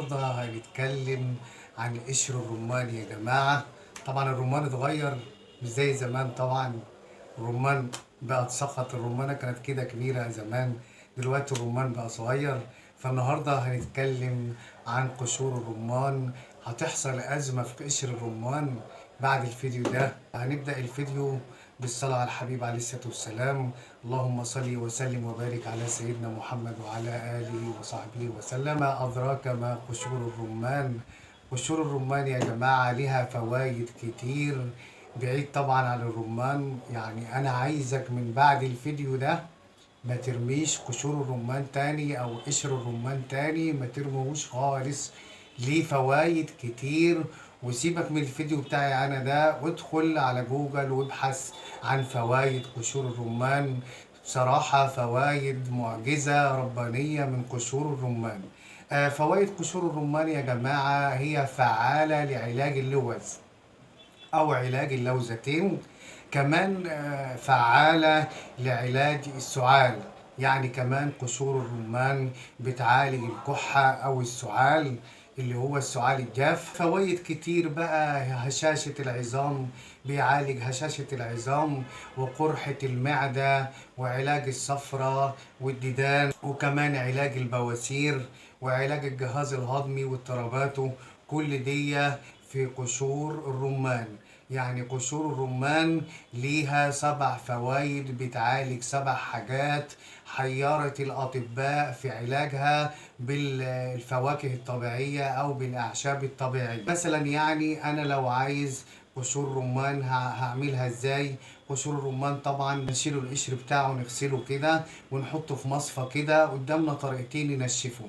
النهارده هنتكلم عن قشر الرمان يا جماعة. طبعا الرمان اتغير، مش زي زمان طبعا. الرمان بقى اتسخط، الرمانة كانت كده كبيرة زمان، دلوقتي الرمان بقى صغير. فالنهارده هنتكلم عن قشور الرمان. هتحصل أزمة في قشر الرمان بعد الفيديو ده. هنبدأ الفيديو بالصلاة على الحبيب عليه الصلاة والسلام. اللهم صل وسلم وبارك على سيدنا محمد وعلى آله وصحبه وسلم. ما أدراك ما قشور الرمان؟ قشور الرمان يا جماعة لها فوائد كتير، بعيد طبعا عن الرمان. يعني أنا عايزك من بعد الفيديو ده ما ترميش قشور الرمان تاني أو قشر الرمان تاني، ما ترموش خالص. ليه فوايد كتير. وسيبك من الفيديو بتاعي أنا ده وادخل على جوجل وابحث عن فوايد قشور الرمان. بصراحة فوايد معجزة ربانية من قشور الرمان. فوائد قشور الرمان يا جماعة هي فعالة لعلاج اللوز أو علاج اللوزتين. كمان فعالة لعلاج السعال. يعني كمان قشور الرمان بتعالج الكحة أو السعال اللي هو السعال الجاف. فوائد كتير بقى، هشاشة العظام، بيعالج هشاشة العظام وقرحة المعدة وعلاج الصفرة والديدان، وكمان علاج البواسير وعلاج الجهاز الهضمي واضطراباته. كل دي في قشور الرمان. يعني قشور الرمان ليها 7 فوائد، بتعالج 7 حاجات حيرت الأطباء في علاجها بالفواكه الطبيعية أو بالأعشاب الطبيعية. مثلا يعني أنا لو عايز قشور رمان هعملها ازاي؟ قشور الرمان طبعا نشيله القشر بتاعه، نغسله كده ونحطه في مصفى كده. قدامنا طريقتين ننشفه.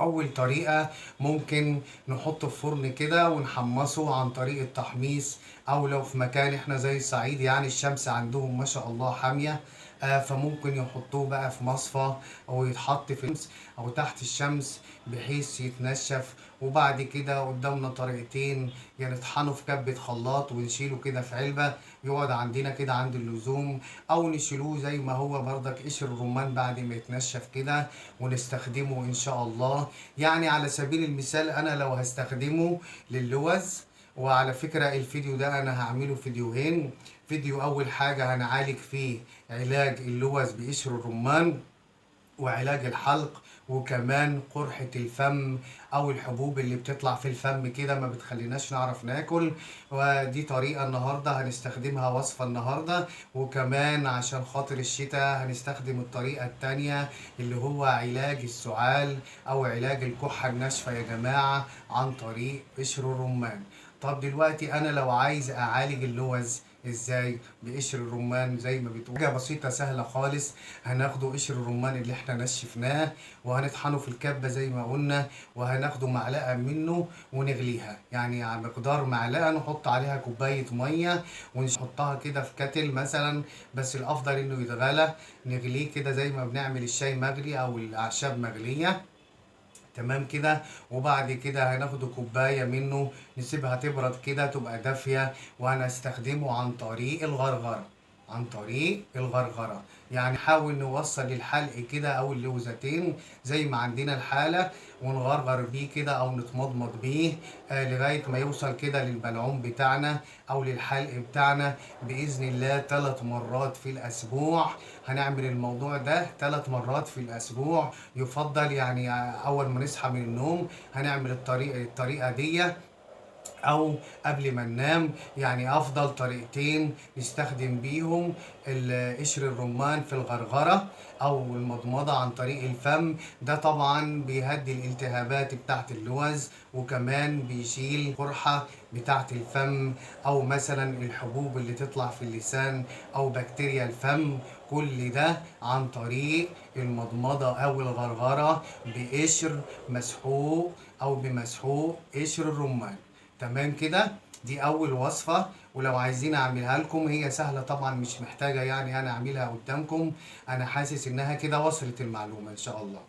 اول طريقة ممكن نحطه في فرن كده ونحمصه عن طريق التحميص، او لو في مكان احنا زي الصعيد يعني الشمس عندهم ما شاء الله حامية، فممكن يحطوه بقى في مصفى او يتحط في الشمس او تحت الشمس بحيث يتنشف. وبعد كده قدامنا طريقتين، يا نطحنه في كبة خلاط ونشيله كده في علبة يقعد عندنا كده عند اللزوم، او نشيلوه زي ما هو برضك قشر الرمان بعد ما يتنشف كده ونستخدمه ان شاء الله. يعني على سبيل المثال انا لو هستخدمه للوز، وعلى فكرة الفيديو ده انا هعمله فيديوهين. فيديو اول حاجة هنعالج فيه علاج اللوز بقشر الرمان وعلاج الحلق وكمان قرحة الفم او الحبوب اللي بتطلع في الفم كده ما بتخليناش نعرف ناكل. ودي طريقة النهاردة هنستخدمها، وصفة النهاردة. وكمان عشان خاطر الشتاء هنستخدم الطريقة التانية اللي هو علاج السعال او علاج الكحة الناشفة يا جماعة عن طريق قشر الرمان. طب دلوقتي انا لو عايز اعالج اللوز ازاي بقشر الرمان؟ زي ما بتقول حاجه بسيطه سهله خالص. هناخده قشر الرمان اللي احنا نشفناه وهنطحنه في الكبه زي ما قلنا، وهناخده معلقه منه ونغليها. يعني على مقدار معلقه نحط عليها كوبايه ميه ونحطها كده في كاتل مثلا، بس الافضل انه يتغلى. نغليه كده زي ما بنعمل الشاي مغلي او الاعشاب مغليه. تمام كده. وبعد كده هناخد كوباية منه نسيبها تبرد كده تبقى دافية، وهنستخدمه عن طريق الغرغرة. عن طريق الغرغرة يعني حاول نوصل الحلق كده او اللوزتين زي ما عندنا الحالة، ونغرغر بيه كده او نتمضمض بيه لغاية ما يوصل كده للبلعوم بتاعنا او للحلق بتاعنا. بإذن الله 3 مرات في الاسبوع. هنعمل الموضوع ده 3 مرات في الاسبوع يفضل. يعني اول ما نصحى من النوم هنعمل الطريقة دي او قبل ما ننام. يعني افضل طريقتين نستخدم بيهم قشر الرمان في الغرغرة او المضمضة عن طريق الفم. ده طبعا بيهدي الالتهابات بتاعت اللوز، وكمان بيشيل القرحة بتاعت الفم او مثلا الحبوب اللي تطلع في اللسان او بكتيريا الفم. كل ده عن طريق المضمضة او الغرغرة بقشر مسحوق او بمسحوق قشر الرمان. تمام كده. دي اول وصفة، ولو عايزين اعملها لكم هي سهلة طبعا، مش محتاجة يعني انا اعملها قدامكم. انا حاسس انها كده وصلت المعلومة ان شاء الله.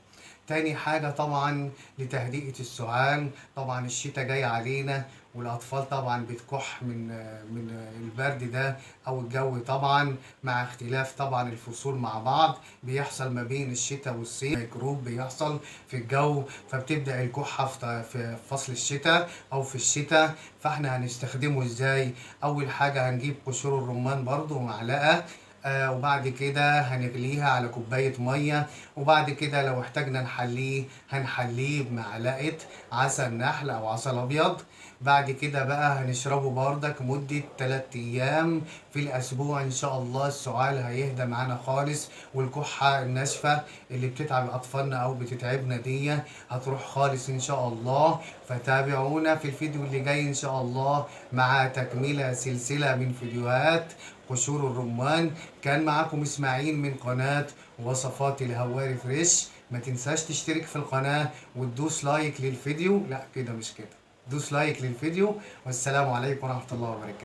تاني حاجة طبعا لتهدئة السعال، طبعا الشتاء جاي علينا والأطفال طبعا بتكح من البرد ده أو الجو طبعا، مع اختلاف طبعا الفصول مع بعض بيحصل ما بين الشتاء والصيف ميكروب بيحصل في الجو، فبتبدأ الكحة في فصل الشتاء أو في الشتاء. فاحنا هنستخدمه ازاي؟ أول حاجة هنجيب قشور الرمان برضو معلقة، وبعد كده هنغليها على كوباية مية، وبعد كده لو احتاجنا نحليه هنحليه بمعلقة عسل نحل أو عسل أبيض. بعد كده بقى هنشربه بردك مدة 3 أيام في الأسبوع، إن شاء الله السعال هيهدى معانا خالص، والكحة الناشفة اللي بتتعب أطفالنا أو بتتعبنا دي هتروح خالص إن شاء الله. فتابعونا في الفيديو اللي جاي إن شاء الله مع تكملة سلسلة من فيديوهات قشور الرمان. كان معاكم إسماعيل من قناة وصفات الهواري فريش. ما تنساش تشترك في القناة وتدوس لايك للفيديو، لا كده مش كده، دوس لايك للفيديو. والسلام عليكم ورحمة الله وبركاته.